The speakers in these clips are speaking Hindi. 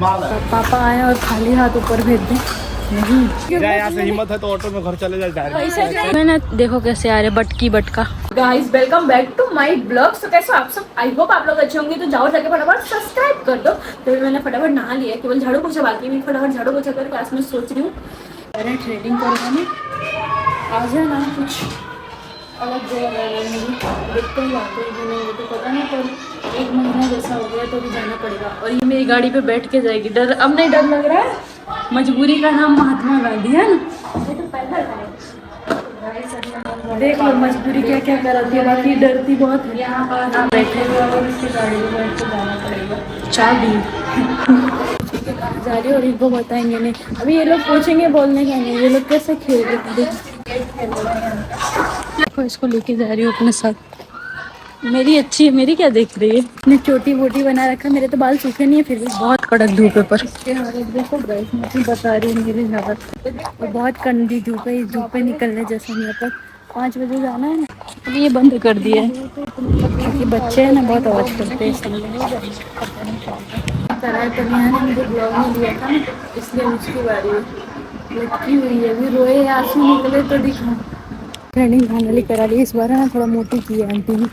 पापा आए और खाली हाथ ऊपर भेज दे नहीं। यहाँ से हिम्मत है तो ऑटो में घर चले जाए। मैंने देखो कैसे आ रहे बटकी बटका। Guys welcome back to my blog. तो कैसे आप सब, आई होप आप लोग अच्छे होंगे। तो जाओ जाके फटाफट सब्सक्राइब कर दो। तो मैंने फटाफट नहा लिया, केवल झाड़ू पोछा बाकी है। फटाफट झाड़ू पोछा कर पास में सोच रही हूँ अरे ट्रेडिंग करवाने आ जाए ना, कुछ अलग जगह देखते ही आते हैं नहीं तो पता नहीं, पर 1 महीना जैसा हो गया तो भी जाना पड़ेगा। और ये मेरी गाड़ी पे बैठ के जाएगी। डर अब नहीं डर लग रहा है, मजबूरी का नाम महात्मा गांधी है ना। ये तो पैदल है, देख लो मजबूरी क्या क्या कराती है। बाकी डरती बहुत है। यहाँ पर बैठे हुए और इसकी गाड़ी में बैठ के जाना पड़ेगा। चाबी जा रही है और इनको बताएंगे नहीं। अभी ये लोग पूछेंगे बोलने का नहीं, ये लोग कैसे खेल रहे देखो। इसको लेके जा रही हूँ अपने साथ। मेरी अच्छी है, मेरी क्या देख रही है। इतनी छोटी वोटी बना रखा। मेरे तो बाल सूखे नहीं है, फिर भी बहुत कड़क धूप है। पर इसके हालत देखो गाइस, मैं बता रही हूँ मेरी हालत। और बहुत गंदी धूप है, इस धूप पे निकलने जैसा नहीं है। पर 5 बजे जाना है ना, अभी ये बंद कर दिया है क्योंकि बच्चे हैं ना बहुत आवाज करते हैं। तो यहाँ ने मुझे ब्लॉग में दिया था ना, इसलिए उसकी बारी है। लटकी हुई है, अभी रोए आंसू निकले तो दिखा। ट्रेनिंग फाइनली करा ली। इस बार ना थोड़ा मोटी की है आंटी ने।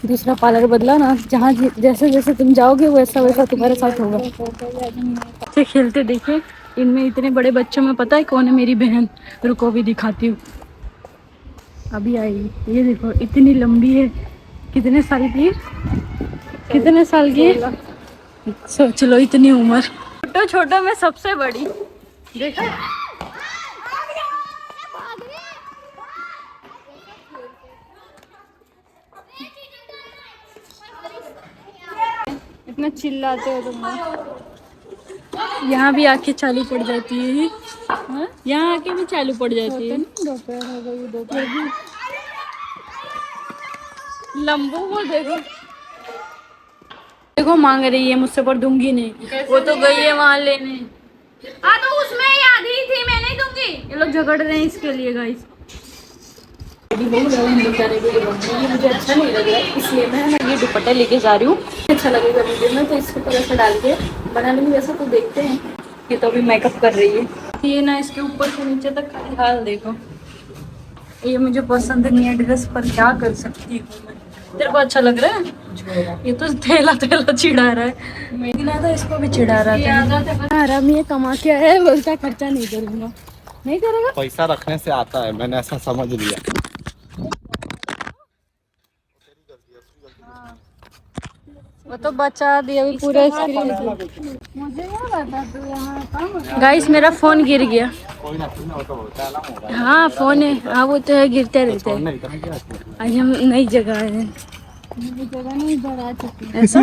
दूसरा पार्लर बदला ना, जहाँ जैसे जैसे तुम जाओगे वैसा वैसा तुम्हारे साथ होगा। बच्चे खेलते देखे, इनमें इतने बड़े बच्चों में पता है कौन है मेरी बहन। रुको भी दिखाती हूँ, अभी आई। ये देखो इतनी लंबी है। कितने साल की है? कितने साल की है? सोच लो इतनी उम्र। छोटो छोटो में सबसे बड़ी। देखो इतना चिल्लाते हो तुम। यहाँ भी आके चालू पड़ जाती है। यहाँ आके भी चालू पड़ जाती है। दोपहर हो गई, दोपहर लंबू को देखो देखो मांग रही है मुझसे, पर दूंगी नहीं। वो तो गई है वहां लेने। तो उसमें ही आधी थी, मैं नहीं दूंगी। ये लोग झगड़ रहे हैं इसके लिए गाइस। ये मुझे अच्छा नहीं लग रहा है, इसलिए मैं ये दुपट्टा लेके जा रही हूँ। अच्छा लगेगा वीडियो में तो इसको थोड़ा सा डाल के बना लूँगी। वैसा तो देखते हैं। ये तो अभी मेकअप कर रही है। ये ना इसके ऊपर से नीचे तक खाली हाल देखो। ये मुझे पसंद नहीं है ड्रेस, पर क्या कर सकती हूँ मैं। तेरे को अच्छा लग रहा है? ये तो थैला थैला चिढ़ा रहा है। मैं था इसको भी चिढ़ा रहा था। आराम ये कमा के है, बोलता खर्चा नहीं करूँगा। नहीं करेगा, पैसा रखने से आता है, मैंने ऐसा समझ लिया। वो तो बचा दिया अभी पूरा स्क्रीन। मुझे क्या बता तू यहाँ। गाइस मेरा फोन गिर गया। हाँ फोन है, हाँ वो तो है, गिरते रहते हैं। आज हम नई जगह है, जगह नहीं इधर आ चुकी ऐसा।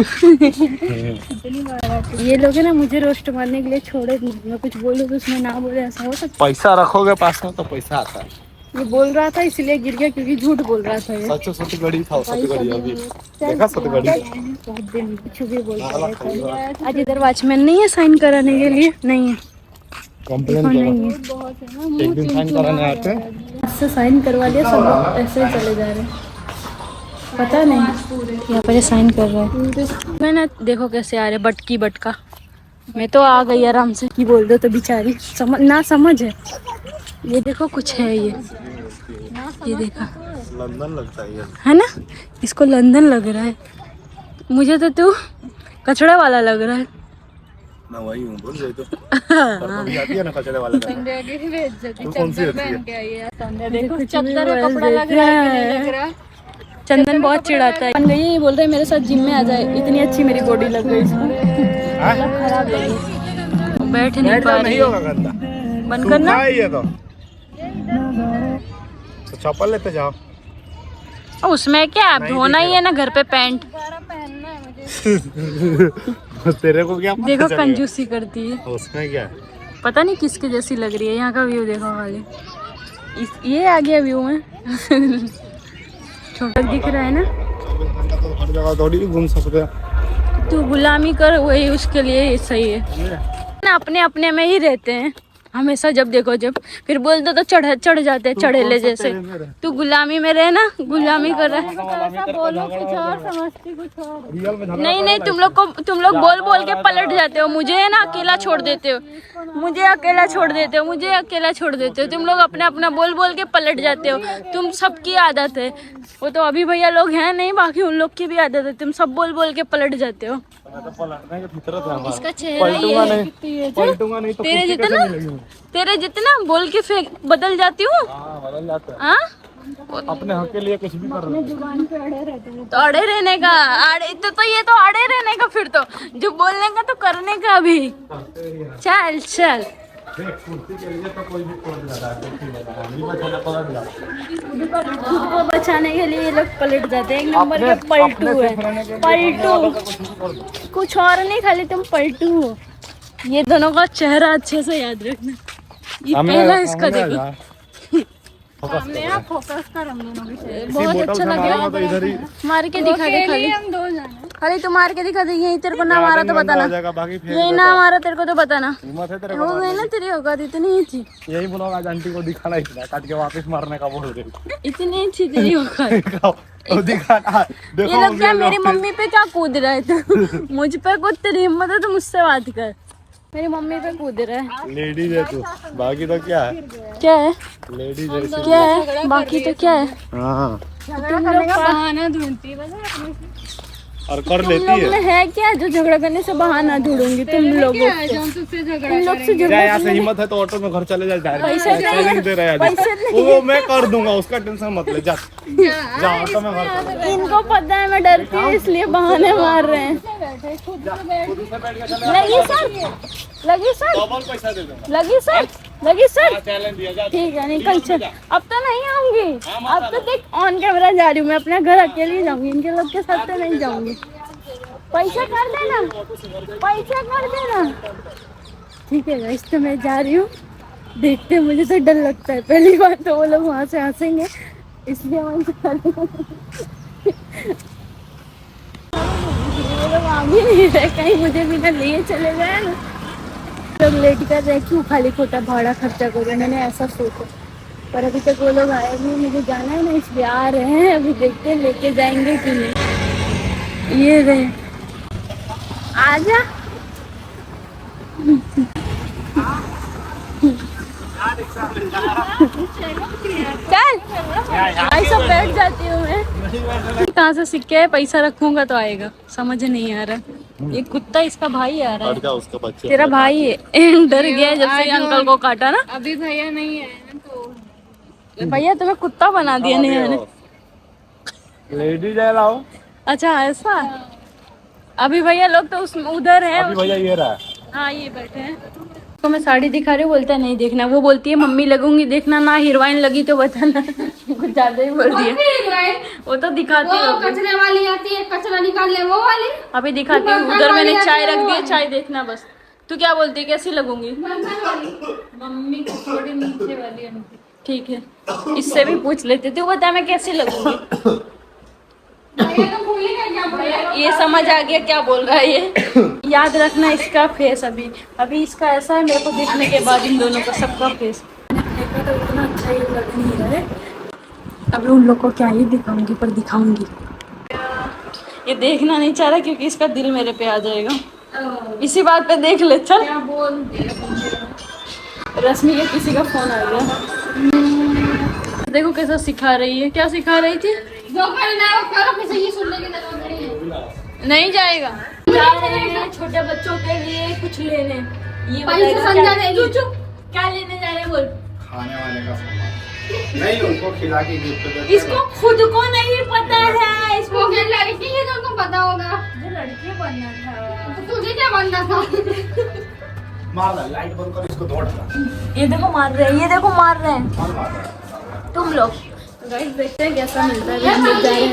ये लोग है ना मुझे रोस्ट मारने के लिए छोड़े नहीं। मैं कुछ बोलूँ तो उसमें ना बोले, ऐसा हो सकता। पैसा रखोगे पास में तो पैसा आता है। ये बोल रहा था इसलिए गिर गया, क्योंकि झूठ बोल रहा था ये। सच गड़ी था, सच गड़ी अभी देखा, सच गड़ी कुछ भी बोलता रहता। आज इधर वॉचमैन नहीं है साइन कराने के लिए, नहीं है। कंप्लेन नहीं है, एक दिन साइन कराने आते हैं, इससे साइन करवा लिया। सब लोग ऐसे चले जा रहे हैं, पता नहीं। यहाँ पर साइन कर रहा है। मैंने देखो कैसे आ रहे बटकी बटका। मैं तो आ गई आराम से। की बोल दो तो बेचारी समझ है। ये देखो कुछ है ये देखा लंदन लगता है ना। इसको लंदन लग रहा है, मुझे तो तू कचड़ा वाला लग रहा है ना। वही हूँ, बोल रही तो जाती है ना कचड़े वाला। देखो चद्दर का कपड़ा लग रहा है। चंदन बहुत चिढ़ाता है। ये बोल रहे मेरे साथ जिम में आ जाए, इतनी अच्छी मेरी बॉडी लग गई इसको। खराब लगी, बैठ नहीं पा रही। बंद करना ये तो चप्पल लेते जाओ। उसमें क्या धोना ही है ना, घर पे पैंट पहनना है मुझे। तेरे को क्या पता। देखो कंजूसी करती है। उसमें क्या पता नहीं किसके जैसी लग रही है। यहाँ का व्यू देखो खाली। ये आ गया व्यू में। छोटा दिख रहा है ना। तो हर जगह थोड़ी घूम सकते हैं। तू गुलामी कर, वही उसके लिए सही है ना। अपने अपने में ही रहते हैं हमेशा जब देखो जब फिर बोलते तो चढ़ जाते चढ़ेले जैसे। तू गुलामी में रहे ना, गुलामी कर रहा है। बोलो कुछ और समझती कुछ और। नहीं तुम लोग बोल के पलट जाते हो, मुझे है ना अकेला छोड़ देते हो, मुझे अकेला छोड़ देते हो। तुम लोग अपना बोल के पलट जाते हो। तुम सबकी आदत है, वो तो अभी भैया लोग हैं नहीं, बाकी उन लोग की भी आदत है। तुम सब बोल के पलट जाते हो। इसका चेहरा ये पलटूंगा नहीं तो तेरे जितना बोल के फेंक बदल जाती हूँ। बदल जाता है। अपने हक के लिए कुछ भी कर रहे जुबान पे अड़े रहते हैं। तो अड़े रहने का ये तो अड़े रहने का, फिर तो जो बोलने का तो करने का भी। चल को बचाने के लिए ये लोग पलट जाते हैं। एक नंबर के पलटू है, पलटू कुछ और नहीं, खाली तुम पलटू हो। ये दोनों का चेहरा अच्छे से याद रखना। ये पहला इसका देखो, फोकस कर हम दोनों के। बहुत अच्छा लगा। मार के दिखा दे खाली, हम दो जाने खाली तू मार के दिखा दे। यही तेरे को ना मारा तो बताना, यही ना मारा तेरे को तो बताना। हो गई ना तेरी औकात, इतनी ही थी। यही बोला आज आंटी को दिखाना ही था, काट के वापस मारने का बोल रही। इतनी ही थी तेरी औकात। दिखाना। ये लोग क्या मेरी मम्मी पे क्या कूद रहे थे? मुझ पे कूद, तेरी हिम्मत है तो मुझसे बात कर। मेरी मम्मी पे कूद रहा है। लेडीज है तू, बाकी तो क्या है? क्या है? लेडीज जैसे क्या है? बाकी तो क्या है? हाँ, तुम लोग बहाना ढूंढती है और कर लेती है। है क्या जो झगड़ा करने से बहाना ढूंढूंगी तुम लोगों से? तुम लोग से झगड़ा यहाँ से हिम्मत है तो ऑटो में घर चले जा। पैसे दे रहा है वो मैं कर दूंगा, उसका टेंशन मत ले। जा ऑटो में घर। इनको पता है मैं डरती हूँ इसलिए बहाने मार रहे हैं। लगी सर ठीक है, निकल चल। अब तो नहीं आऊंगी, अब तो देख ऑन कैमरा जा रही हूँ मैं, अपने घर अकेले जाऊंगी, इनके लोग के साथ तो नहीं जाऊंगी। पैसा कर देना। ठीक है गाइस, तो मैं जा रही हूँ। देखते मुझे तो डर लगता है, पहली बार तो वो लोग वहाँ से हंसेंगे इसलिए वहीं से वो लोग आ भी नहीं रहे, कहीं मुझे बिना लिए चले गए ना। लोग लेट कर रहे, क्यों खाली खोटा भाड़ा खर्चा करो, मैंने ऐसा सोचा। पर अभी तक वो लोग आए नहीं, मुझे जाना है ना इसलिए आ रहे हैं। अभी देखते हैं लेके जाएंगे कि नहीं। ये रहे, आजा। चल ऐसा बैठ जाती हूँ मैं। कहाँ से सिक्के पैसा रखूंगा तो आएगा, समझ नहीं आ रहा। ये कुत्ता इसका भाई आ रहा है, उसका बच्चा तेरा भाई है। डर गया जब से अंकल को काटा ना। अभी भैया नहीं है तो भैया तुम्हें कुत्ता बना दिया नहीं ने। लेडीज है लाओ। अच्छा ऐसा, अभी भैया लोग तो उसमें उधर है। अभी भैया ये रहा। हाँ ये बैठे हैं। तो मैं साड़ी दिखा रही हूँ, बोलता है नहीं देखना। वो बोलती है मम्मी लगूंगी, देखना ना हीरोइन लगी तो बताना। कुछ ज्यादा ही बोल दिया। वो तो दिखाती है, कचरे वाली आती है, कचरा निकाल ले वो वाली। अभी दिखाती हूँ। उधर मैंने चाय रख दी है, चाय देखना बस। तू क्या बोलती है, कैसी लगूंगी? मम्मी को थोड़ी नीचे वाली है। ठीक है, इससे भी पूछ लेते। तू बता मैं कैसी लगूंगी? ये समझ आ गया क्या बोल रहा है ये। याद रखना इसका फेस। अभी इसका ऐसा है, मेरे को देखने के बाद इन दोनों का सबका फेस तो इतना अच्छा ही लग नहीं रहा है। अभी उन लोग को क्या ही दिखाऊंगी, पर दिखाऊंगी। ये देखना नहीं चाह रहा क्योंकि इसका दिल मेरे पे आ जाएगा। इसी बात पे देख ले। चल रश्मि के किसी का फोन आ गया। देखो कैसा सिखा रही है। क्या सिखा रही थी? जो करना है वो करो, किसी की सुनने की जरूरत नहीं है। नहीं जाएगा। जा रहे हैं छोटे बच्चों के लिए कुछ लेने। ये पैसे समझा देगी। क्या लेने जा रहे हैं बोल? खाने वाले का सामान नहीं, उनको खिला के गिफ्ट। इसको खुद को नहीं पता है। इसको क्या लड़की है तो उनको पता होगा। जो लड़की बनना था, तो तुझे क्या बनना था? मार लाइट बंद कर, इसको दौड़। ये देखो मार रहे हैं, ये देखो मार रहे हैं तुम लोग। तो गाइस देखते हैं कैसा मिलता है। हम लोग जा रहे हैं।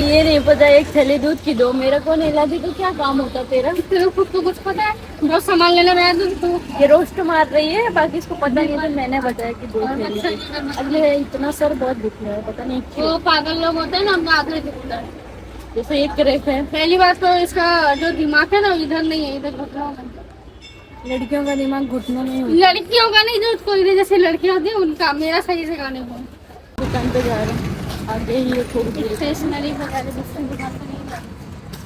ये नहीं पता, एक थैली दूध की दो। मेरे को नहीं लाती तो क्या काम होता तेरा? तेरे खुद को कुछ पता है? रोज सामान लेने रहा तू। ये रोस्ट मार रही है, बाकी इसको पता नहीं। तो मैंने बताया कि 2 थैली। अगले इतना सर बहुत दुख रहा है, पता नहीं क्यों। वो पागल लोग होते हैं ना, उनका आगे दिखता है। जैसे एक क्रेप है। पहली बात तो इसका जो दिमाग है ना इधर नहीं है, इधर घुटनों में। लड़कियों का दिमाग घुटनों में होता लड़कियों का नहीं, जो कोई जैसे लड़कियां होती है उनका, मेरा सही से गाने को है। दुकान पे जा रहे हैं, आगे ही है थोड़ी दूर। स्टेशनरी वगैरह जिससे दिखाते नहीं है।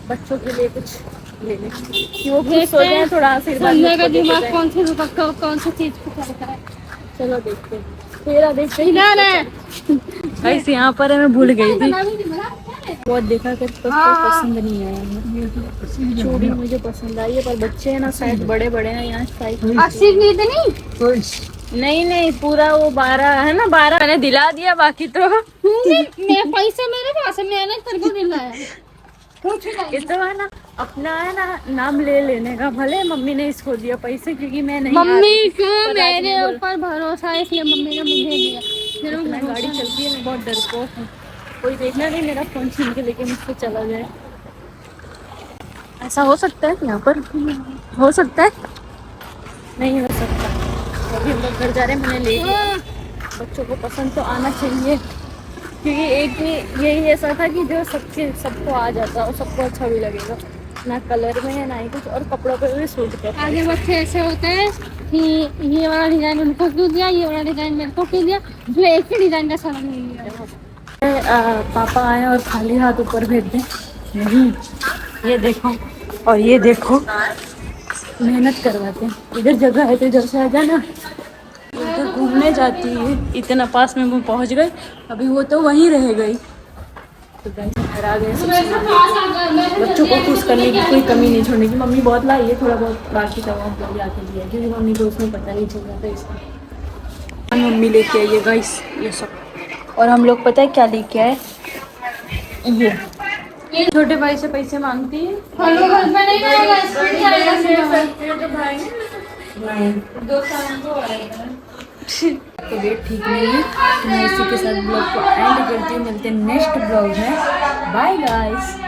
बच्चों के लिए कुछ ले लें कि वो खुश हो जाए, थोड़ा आशीर्वाद सुनने का मुझको देते दिमाग जाएं। कौन सी कौन सी चीज पे चलता है। चलो देखते हैं। तेरा देखते ही ना ना गाइस यहाँ पर है, मैं भूल गई थी। बना भी नहीं बना क्या है? बहुत देखा कर तो हाँ। पसंद नहीं आया हमें। चूड़ी मुझे पसंद आई है, पर बच्चे हैं ना शायद बड़े बड़े हैं यहाँ साइज। आशिक नहीं थे नहीं नहीं पूरा वो 12 है ना, 12 मैंने दिला दिया, बाकी तो मैं पैसे मेरे पास है, मैंने तेरे को दिलाया कुछ नहीं। ये तो है ना, अपना है ना नाम ले लेने का। भले मम्मी ने इसको दिया पैसे, क्योंकि मैं नहीं मम्मी को पर आज मेरे नहीं बोल- ऊपर भरोसा है, इसलिए मम्मी ने मुझे दिया। मेरे को मैं भरोसा गाड़ी नहीं। चलती है, मैं बहुत डरपोक हूँ। कोई देखना नहीं मेरा फोन छीन के लेके मुझसे चला जाए। ऐसा हो सकता है यहाँ पर? हो सकता है? नहीं हो सकता। अभी हम लोग घर जा रहे हैं, मैंने ले लिया। बच्चों को पसंद तो आना चाहिए, क्योंकि एक ही यही ऐसा था कि जो सबको आ जाता और सबको अच्छा भी लगेगा, ना कलर में है ना ही कुछ, और कपड़ों पे भी सूट करता है। आगे बच्चे ऐसे होते हैं कि ये वाला डिजाइन उनको क्यों दिया, ये वाला डिजाइन मेरे को क्यों दिया, जो एक ही डिजाइन का समझ नहीं लिया। पापा आए और खाली हाथ ऊपर भेज दें? नहीं, ये देखो और ये देखो, मेहनत करवाते हैं। इधर जगह है तो इधर से आ जाना। इधर घूमने जाती है, इतना पास में वो पहुंच गए, अभी वो तो वहीं रह गई। तो गाइस घर आ गए, सबसे पहले बच्चों को खुश करने की कोई कमी नहीं छोड़ने की। मम्मी बहुत लाई है, थोड़ा बहुत बाकी का वो हम ला के दिया, क्योंकि मम्मी को उसमें पता नहीं चल रहा था इसका। मम्मी लेके आई है गाइस ये सब, और हम लोग पता है क्या लेके आए, ये छोटे भाई से पैसे मांगती है। तबीयत ठीक नहीं है, तो मैं इसी के साथ ब्लॉग को एंड करती हूँ। मिलते हैं नेक्स्ट ब्लॉग में। Bye guys.